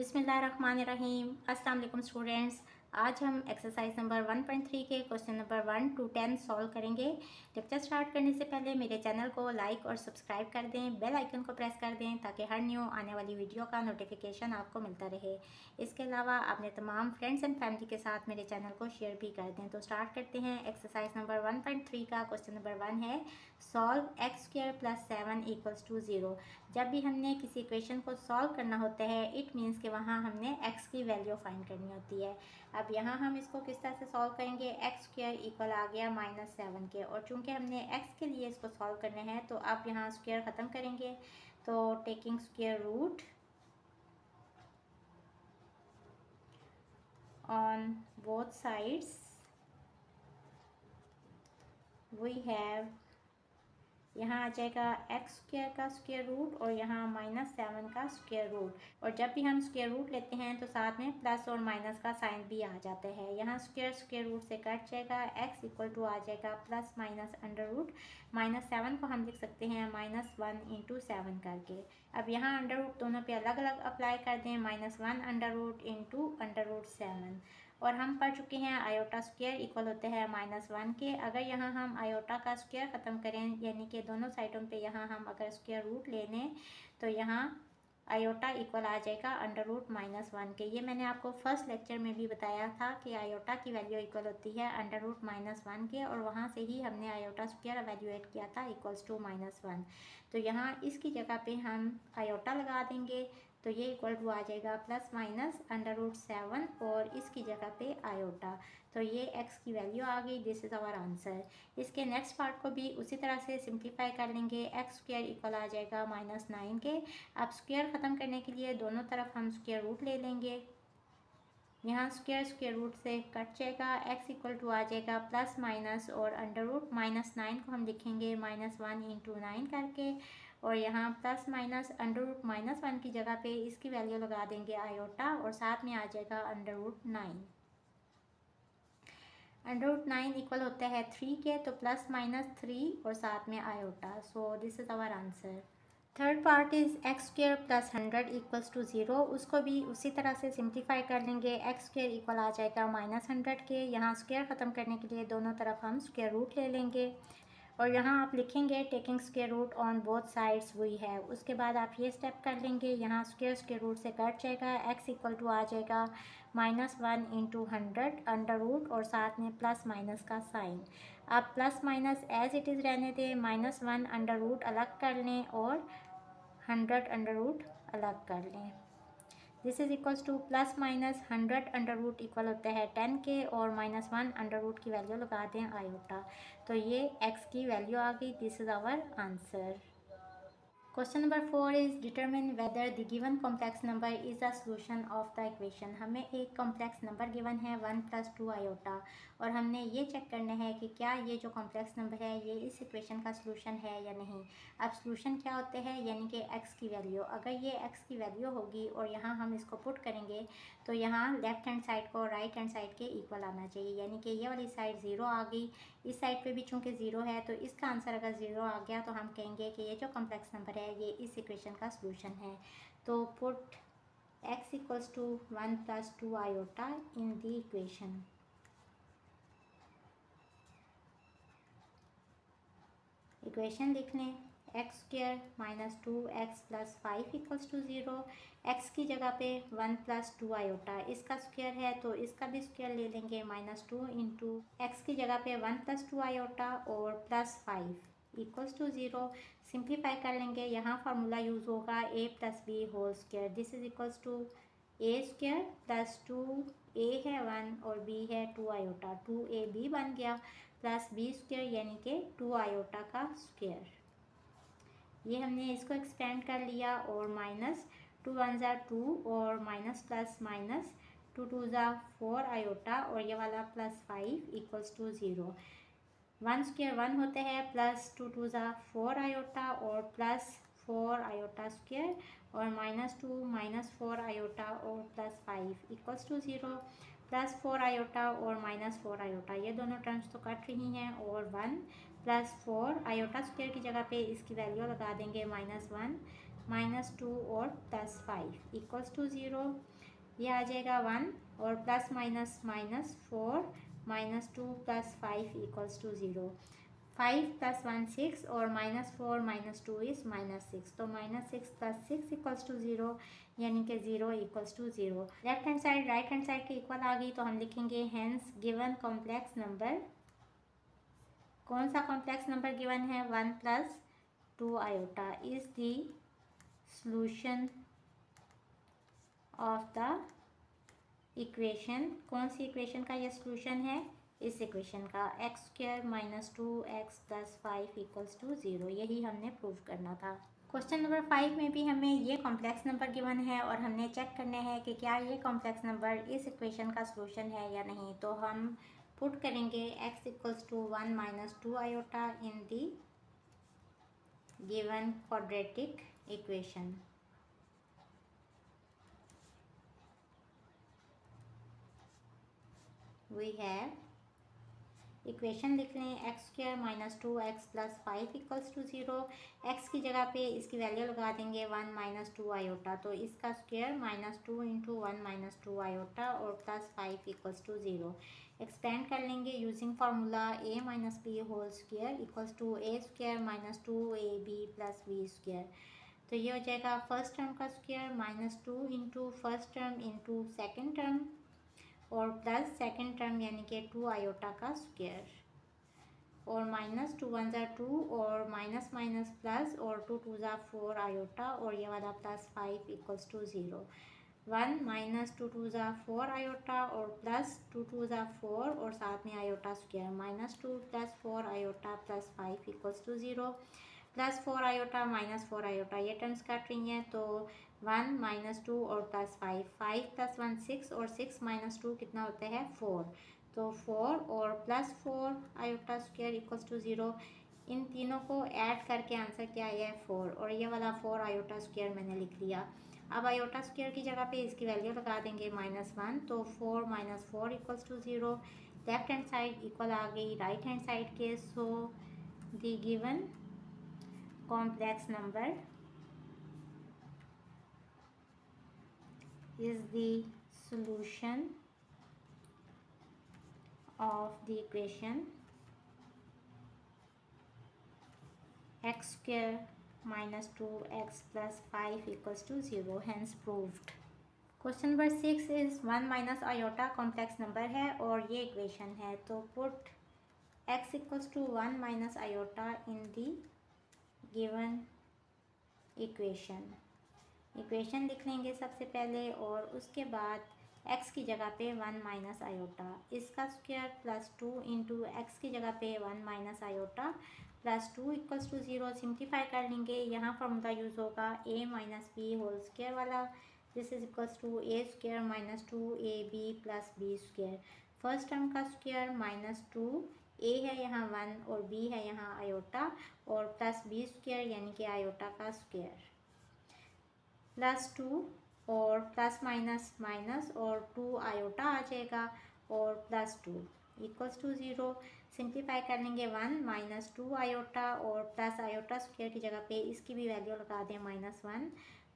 बिस्मिल्लाहिर्रहमानिर्रहीम। अस्सलाम वालेकुम स्टूडेंट्स। आज हम एक्सरसाइज नंबर 1.3 के क्वेश्चन नंबर 1 to 10 सॉल्व करेंगे। लेक्चर स्टार्ट करने से पहले मेरे चैनल को लाइक और सब्सक्राइब कर दें, बेल आइकन को प्रेस कर दें ताकि हर न्यू आने वाली वीडियो का नोटिफिकेशन आपको मिलता रहे। इसके अलावा अपने तमाम फ्रेंड्स एंड फैमिली के साथ मेरे चैनल को शेयर भी कर दें। तो स्टार्ट करते हैं। एक्सरसाइज नंबर 1.3 का क्वेश्चन नंबर 1 है, solve x square plus 7 equals to 0। जब भी हमने किसी इक्वेशन को सॉल्व करना होता है इट मीन्स कि वहाँ हमने x की वैल्यू फाइंड करनी होती है। अब यहाँ हम इसको किस तरह से सॉल्व करेंगे, एक्स स्क्वायर इक्वल आ गया -7 के, और चूंकि हमने x के लिए इसको सॉल्व करना है तो अब यहाँ स्क्वायर ख़त्म करेंगे। तो taking square root on both sides we have, यहाँ आ जाएगा एक्स स्क्वायर का स्क्वायर रूट और यहाँ -7 का स्क्वायर रूट। और जब भी हम स्क्वायर रूट लेते हैं तो साथ में प्लस और माइनस का साइन भी आ जाता है। यहाँ स्क्वायर रूट से कट जाएगा, एक्स इक्वल टू आ जाएगा प्लस माइनस अंडर रूट। -7 को हम लिख सकते हैं -1 इंटू 7 करके। अब यहाँ अंडर रूट दोनों पे अलग अलग अप्लाई कर दें, -1 under root into under root 7। और हम पढ़ चुके हैं आयोटा स्क्वायर इक्वल होते हैं -1 के। अगर यहाँ हम आयोटा का स्क्वायर ख़त्म करें यानी कि दोनों साइडों पे यहाँ हम अगर स्क्वायर रूट ले लें तो यहाँ आयोटा इक्वल आ जाएगा अंडर रूट -1 के। ये मैंने आपको फर्स्ट लेक्चर में भी बताया था कि आयोटा की वैल्यू इक्वल होती है अंडर रूट -1 के, और वहाँ से ही हमने आयोटा स्क्वायर एवेल्यूएट किया था इक्वल्स टू -1। तो यहाँ इसकी जगह पे हम आयोटा लगा देंगे तो ये इक्वल टू आ जाएगा प्लस माइनस अंडर रूट 7 और इसकी जगह पे आयोटा। तो ये x की वैल्यू आ गई। This is our answer. इसके नेक्स्ट पार्ट को भी उसी तरह से सिंप्लीफाई कर लेंगे। एक्स स्क्वायर इक्वल आ जाएगा -9 के। अब स्क्वायर ख़त्म करने के लिए दोनों तरफ हम स्क्वायर रूट ले लेंगे। यहाँ स्क्वायर रूट से कट जाएगा, x इक्वल टू आ जाएगा प्लस माइनस और अंडर रूट -9 को हम लिखेंगे -1 इंटू 9 करके, और यहाँ प्लस माइनस अंडर रूट -1 की जगह पे इसकी वैल्यू लगा देंगे आयोटा और साथ में आ जाएगा under root 9। Under root 9 equal होता है 3 के, तो प्लस माइनस 3 और साथ में iota. So this is our answer. Third part is x square plus 100 equals to 0। उसको भी उसी तरह से सिंप्लीफाई कर लेंगे। एक्स स्क्वायर इक्वल आ जाएगा -100 के। यहाँ स्क्वायर ख़त्म करने के लिए दोनों तरफ हम स्क्वायर रूट ले लेंगे और यहाँ आप लिखेंगे taking square root on both sides we have. उसके बाद आप ये स्टेप कर लेंगे, यहाँ स्क्वायर रूट से कट जाएगा, एक्स इक्वल टू आ जाएगा -1 इंटू 100 अंडर रूट और साथ में प्लस माइनस का साइन। आप plus minus as it is रहने दें, -1 अंडर रूट अलग कर लें और 100 अंडर रूट अलग कर लें। This is equals to plus minus 100 under root equal होता है 10 के, और -1 अंडर रूट की वैल्यू लगा दें आयोटा। तो ये x की वैल्यू आ गई। This is our answer. Question number 4 is determine whether the given complex number is the solution of the equation. हमें एक कॉम्प्लेक्स नंबर गिवन है 1 + 2 आयोटा, और हमने ये चेक करना है कि क्या ये जो कॉम्प्लेक्स नंबर है ये इस इक्वेशन का सोल्यूशन है या नहीं। अब सोल्यूशन क्या होते हैं, यानी कि x की वैल्यू। अगर ये x की वैल्यू होगी और यहाँ हम इसको पुट करेंगे तो यहाँ लेफ्ट हैंड साइड को राइट हैंड साइड के इक्वल आना चाहिए, यानी कि ये वाली साइड 0 आ गई, इस साइड पे भी चूंकि 0 है तो इसका आंसर अगर 0 आ गया तो हम कहेंगे कि ये जो कॉम्प्लेक्स नंबर है ये इस इक्वेशन का सोल्यूशन है। तो put x equals to 1 + 2 iota in the equation. Equation लिख लें, x square -2x + 5 equals to 0। एक्स की जगह पे 1 + 2 आयोटा, इसका स्क्वायर है तो इसका भी स्क्वायर ले लेंगे, -2 इंटू एक्स की जगह पे 1 + 2 आयोटा और +5 इक्वल्स टू 0। सिंप्लीफाई कर लेंगे, यहाँ फार्मूला यूज़ होगा a + b whole square. This is equals to a² + 2a है 1 और b है 2 आयोटा, 2ab बन गया, प्लस b² यानी कि 2 आयोटा का स्क्वायर। ये हमने इसको एक्सपेंड कर लिया और -2 × 1 = 2 और माइनस प्लस माइनस 2 × 2 = 4 आयोटा और ये वाला +5 इक्वल्स टू 0। 1² 1 होते हैं, +2 × 2 = 4 आयोटा और +4 आयोटा स्क्वायर और -2 - 4 आयोटा और +5 इक्वल्स टू 0। +4 आयोटा और -4 आयोटा ये दोनों टर्म्स तो कट रही हैं, और 1 + 4 आयोटा स्क्वायर की जगह पे इसकी वैल्यू लगा देंगे -1 -2 और +5 इक्वल्स टू 0। ये आ जाएगा 1 और plus minus minus 4 minus 2 plus 5 equals to 0। 5 plus 1 6 और माइनस 4 माइनस 2 इज़ माइनस 6, तो माइनस 6 प्लस 6 इक्वल्स टू 0, यानी कि 0 equals to 0। Left hand side right hand side के इक्वल आ गई, तो हम लिखेंगे हेंस गिवन कॉम्प्लेक्स नंबर, कौन सा कॉम्प्लेक्स नंबर गिवन है, 1 plus 2 iota is the solution of the equation. कौन सी इक्वेशन का ये सॉल्यूशन है, इस इक्वेशन का, x square minus 2x plus 5 equals to 0। यही हमने प्रूव करना था। क्वेश्चन नंबर 5 में भी हमें ये कॉम्प्लेक्स नंबर गिवन है और हमने चेक करना है कि क्या ये कॉम्प्लेक्स नंबर इस इक्वेशन का सॉल्यूशन है या नहीं। तो हम पुट करेंगे x equals to 1 minus 2 iota in the given quadratic equation. We have equation लिख लें, x square minus 2x plus 5 equals to 0। एक्स की जगह पे इसकी वैल्यू लगा देंगे 1 माइनस 2 आयोटा, तो इसका square minus 2 into 1 minus 2 iota और प्लस 5 इक्वल्स टू 0। एक्सपेंड कर लेंगे using formula a minus B whole square equals to a square minus 2ab plus B square. तो ये हो जाएगा फर्स्ट टर्म का square minus 2 into first term into second term और plus second term यानी कि 2 आयोटा का स्क्वायर, और माइनस 2 1 ज़ा 2 और माइनस माइनस प्लस और 2 2 ज़ा 4 आयोटा और ये वाला प्लस 5 इक्वल्स टू 0। 1 माइनस 2 2 ज़ा 4 आयोटा और प्लस 2 2 ज़ा 4 और साथ में iota square, minus 2 plus 4 iota plus 5 equals to 0। Plus 4 iota minus 4 iota ये टर्म्स कट रही हैं, तो 1 माइनस 2 और प्लस 5, 5 प्लस 1 6 और 6 माइनस 2 कितना होता है 4, तो 4 और plus 4 iota square equals to 0। इन तीनों को ऐड करके आंसर क्या आया है 4, और ये वाला 4 आयोटा स्क्वायर मैंने लिख लिया। अब आयोटा स्क्वायर की जगह पे इसकी वैल्यू लगा देंगे -1, तो 4 minus 4 equals to 0। Left hand side equal आ गई राइट हैंड साइड के, so the given complex number is the solution of the equation x square minus 2x plus 5 equals to 0, hence proved। Question number 6 is 1 minus iota complex number है और ये equation है, तो put x equals to 1 minus iota in the given equation लिख लेंगे सबसे पहले, और उसके बाद x की जगह पे 1 माइनस आयोटा, इसका स्क्वायर प्लस 2 इंटू एक्स की जगह पे 1 minus iota plus 2 equals to 0। Simplify कर लेंगे, यहाँ फॉर्मूला यूज़ होगा a minus B whole square वाला, this is equals to a square minus 2ab plus B square. First term का स्क्वायर माइनस 2, a है यहाँ 1 और b है यहाँ आयोटा, और प्लस बी स्क्वायर यानी कि आयोटा का स्क्वायर, प्लस 2 और प्लस माइनस माइनस और 2 आयोटा आ जाएगा और प्लस 2 इक्वल्स टू 0। सिंप्लीफाई कर लेंगे 1 माइनस 2 आयोटा और प्लस आयोटा स्क्वायर की जगह पे इसकी भी वैल्यू लगा दें -1,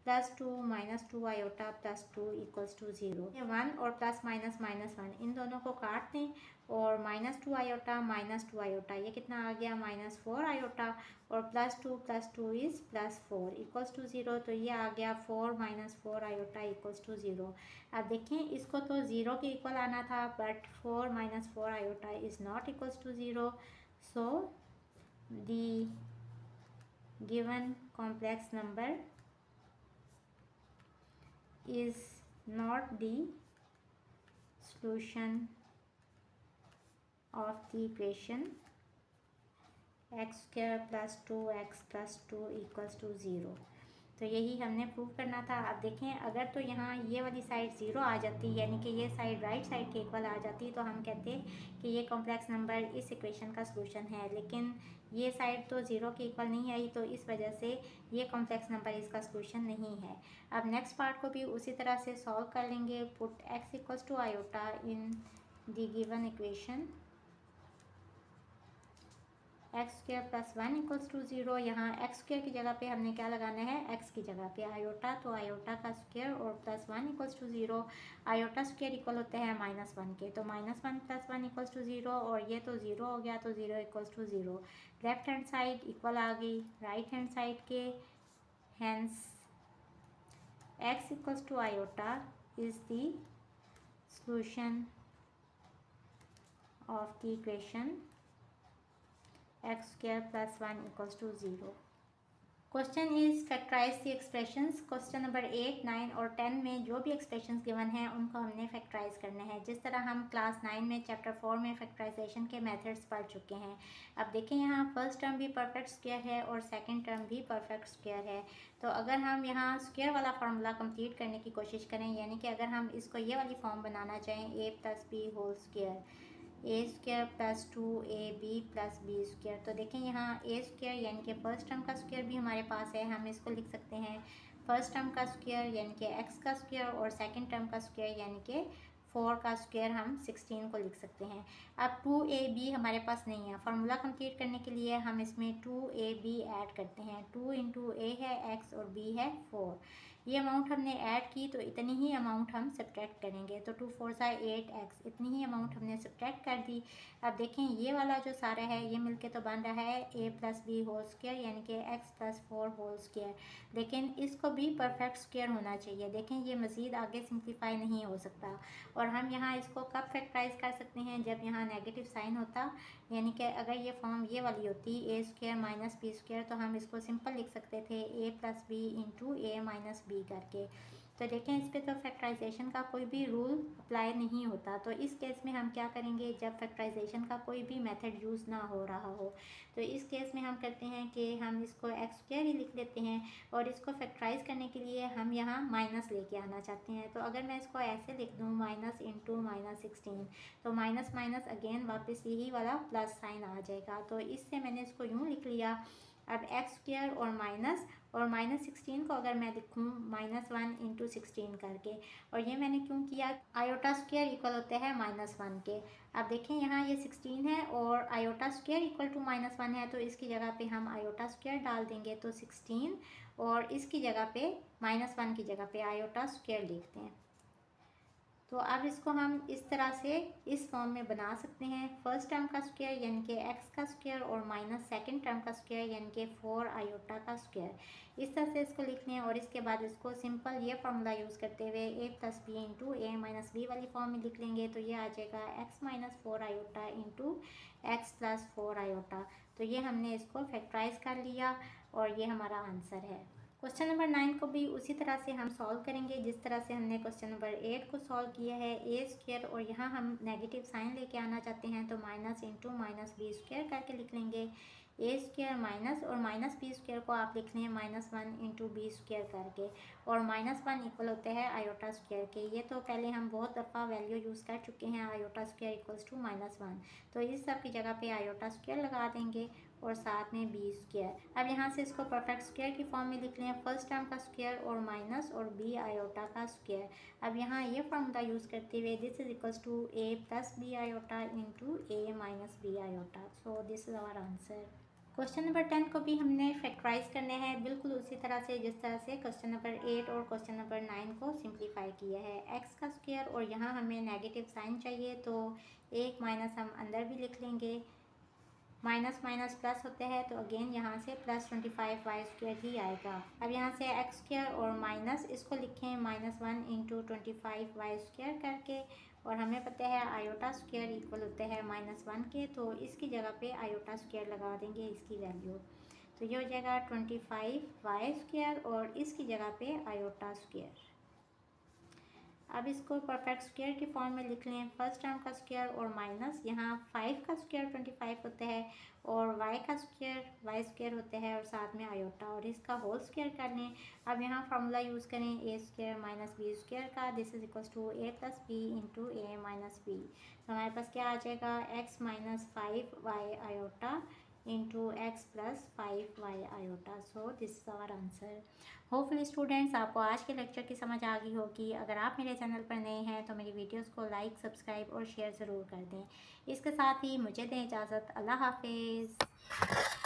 plus 2 minus 2 iota plus 2 equals to 0। 1 और प्लस माइनस -1 इन दोनों को काट दें, और -2 आयोटा माइनस 2 आयोटा ये कितना आ गया -4 आयोटा, और प्लस 2 इज़ +4 इक्वल्स टू 0, तो ये आ गया 4 माइनस 4 आयोटा इक्वल्स टू 0। अब देखें इसको तो 0 के इक्वल आना था, but 4 minus 4 iota is not equals to 0, so the given complex number is not the solution of the equation x square plus 2x plus 2 equals to 0। तो यही हमने प्रूव करना था। अब देखें अगर तो यहाँ ये वाली साइड 0 आ जाती, यानी कि ये साइड राइट साइड के इक्वल आ जाती, तो हम कहते कि ये कॉम्प्लेक्स नंबर इस इक्वेशन का सॉल्यूशन है, लेकिन ये साइड तो 0 के इक्वल नहीं आई, तो इस वजह से ये कॉम्प्लेक्स नंबर इसका सॉल्यूशन नहीं है। अब नेक्स्ट पार्ट को भी उसी तरह से सॉल्व कर लेंगे। Put x equals to iota in the given equation, x square plus 1 equals to 0। यहाँ एक्स स्क्र की जगह पे हमने क्या लगाना है, एक्स की जगह पे आयोटा, तो आयोटा का स्क्र और plus 1 equals to 0। Iota square equal होते हैं -1 के, तो -1 प्लस 1 इक्वल्स टू 0, और ये तो 0 हो गया, तो 0 equals to 0। Left hand side equal आ गई राइट हैंड साइड के, hence x equals to iota is the solution of the equation x square plus 1 equals to 0. Question is factorise the expressions. Question number 8, 9 और 10 में जो भी expressions given हैं उनको हमने फैक्टराइज करने हैं, जिस तरह हम क्लास 9 में चैप्टर 4 में फैक्टराइजेशन के मेथड्स पढ़ चुके हैं। अब देखें यहाँ फर्स्ट टर्म भी परफेक्ट स्क्वायर है और सेकंड टर्म भी परफेक्ट स्क्वायर है। तो अगर हम यहाँ स्क्वायर वाला फार्मूला कंप्लीट करने की कोशिश करें, यानी कि अगर हम इसको ये वाली फॉर्म बनाना चाहें a plus B whole square, A square plus 2ab plus B square, तो देखें यहाँ ए स्क्वायर यानी कि फर्स्ट टर्म का स्क्वायर भी हमारे पास है, हम इसको लिख सकते हैं फर्स्ट टर्म का स्क्वायर यानी कि एक्स का स्क्वायर, और सेकंड टर्म का स्क्वायर यानी कि 4 का स्क्वायर हम 16 को लिख सकते हैं। अब 2ab हमारे पास नहीं है, फार्मूला कंप्लीट करने के लिए हम इसमें 2ab ऐड करते हैं। 2 इंटू ए है x और b है 4, ये अमाउंट हमने ऐड की तो इतनी ही अमाउंट हम सब्ट्रैक्ट करेंगे, तो 2 4 सा 8x, इतनी ही अमाउंट हमने सब्ट्रैक्ट कर दी। अब देखें ये वाला जो सारा है ये मिलके तो बन रहा है a plus B whole square यानी कि x प्लस 4 होल स्क्वायर, लेकिन इसको भी परफेक्ट स्क्वायर होना चाहिए। देखें ये मज़ीद आगे सिंप्लीफाई नहीं हो सकता, और हम यहाँ इसको कब फैक्टराइज कर सकते हैं, जब यहाँ नेगेटिव साइन होता, यानी कि अगर ये फॉर्म ये वाली होती a square minus B square, तो हम इसको सिंपल लिख सकते थे a plus B into A minus B करके। तो देखें इस पे तो फैक्टराइजेशन का कोई भी रूल अप्लाई नहीं होता, तो इस केस में हम क्या करेंगे, जब फैक्टराइजेशन का कोई भी मेथड यूज़ ना हो रहा हो, तो इस केस में हम करते हैं कि हम इसको एक्स स्क्वायर ही लिख लेते हैं, और इसको फैक्टराइज करने के लिए हम यहाँ माइनस लेके आना चाहते हैं। तो अगर मैं इसको ऐसे लिख दूँ माइनस इंटू माइनस 16, तो माइनस माइनस अगेन वापस यही वाला प्लस साइन आ जाएगा, तो इससे मैंने इसको यूँ लिख लिया। अब एक्स स्क्वायर और माइनस 16 को अगर मैं लिखूँ -1 इंटू 16 करके, और ये मैंने क्यों किया, आयोटा स्क्वायर इक्वल होते हैं -1 के। अब देखें यहाँ ये 16 है और आयोटा स्क्वायर इक्वल टू -1 है, तो इसकी जगह पे हम आयोटा स्क्वायर डाल देंगे, तो 16, और इसकी जगह पे -1 की जगह पे आयोटा स्क्वायर लिखते हैं। तो अब इसको हम इस तरह से इस फॉर्म में बना सकते हैं, फर्स्ट टर्म का स्क्वायर यानी कि x का स्क्वायर और माइनस सेकंड टर्म का स्क्वायर यानी कि 4 आयोटा का स्क्वायर, इस तरह से इसको लिख लें, और इसके बाद इसको सिंपल ये फार्मूला यूज़ करते हुए a plus B into A minus B वाली फॉर्म में लिख लेंगे, तो ये आ जाएगा x minus 4 iota into x plus 4 iota. तो ये हमने इसको फैक्टराइज कर लिया और ये हमारा आंसर है। क्वेश्चन नंबर 9 को भी उसी तरह से हम सॉल्व करेंगे जिस तरह से हमने क्वेश्चन नंबर 8 को सॉल्व किया है, ए स्क्वायर, और यहाँ हम नेगेटिव साइन लेके आना चाहते हैं, तो minus into minus B square करके लिख लेंगे। ए स्क्वायर माइनस और माइनस बी स्क्वायर को आप लिख लें -1 इंटू बी स्क्वायर करके, और -1 इक्वल होते हैं आयोटा स्क्वायर के। ये तो पहले हम बहुत दफ़ा वैल्यू यूज़ कर चुके हैं, आयोटा स्क्वायर इक्वल्स टू -1, तो इस सब की जगह पे आयोटा स्क्वायर लगा देंगे और साथ में बी स्क्वायर। अब यहाँ से इसको परफेक्ट स्क्वायर की फॉर्म में लिख लें, फर्स्ट टर्म का स्क्वायर और माइनस और बी आयोटा का स्क्वायर। अब यहाँ ये फार्मूला यूज़ करते हुए this is equals to A plus B iota into A minus B iota, so this is our answer. Question number 10 को भी हमने फैक्टराइज करने हैं बिल्कुल उसी तरह से जिस तरह से क्वेश्चन नंबर 8 और क्वेश्चन नंबर 9 को सिंप्लीफाई किया है। एक्स का स्क्वायर और यहाँ हमें नेगेटिव साइन चाहिए, तो एक माइनस हम अंदर भी लिख लेंगे, माइनस माइनस प्लस होते हैं, तो अगेन यहाँ से प्लस 25 वाई स्क्वायर ही आएगा। अब यहाँ से एक्स स्क्वायर और माइनस इसको लिखें -1 इंटू 25 वाई स्क्वायर करके, और हमें पता है आयोटा स्क्वायर इक्वल होते हैं -1 के, तो इसकी जगह पे आयोटा स्क्वायर लगा देंगे इसकी वैल्यू, तो ये हो जाएगा 25 वाई स्क्वायर और इसकी जगह पे आयोटा स्क्वायर। अब इसको परफेक्ट स्क्वायर की फॉर्म में लिख लें, फर्स्ट टर्म का स्क्वायर और माइनस, यहाँ 5 का स्क्वायर 25 होता है और y का स्क्वायर y स्क्वायर होता है और साथ में आयोटा, और इसका होल स्क्वायर कर लें। अब यहाँ फार्मूला यूज़ करें A square minus B square का, this is equals to A plus B into A minus B, तो हमारे पास क्या आ जाएगा x minus 5 Y iota into x plus 5y iota. So this is our answer. Hopefully students आपको आज के लेक्चर की समझ आ गई होगी। अगर आप मेरे चैनल पर नए हैं तो मेरी वीडियोस को लाइक, सब्सक्राइब और शेयर ज़रूर कर दें। इसके साथ ही मुझे दें इजाज़त। अल्लाह हाफिज़।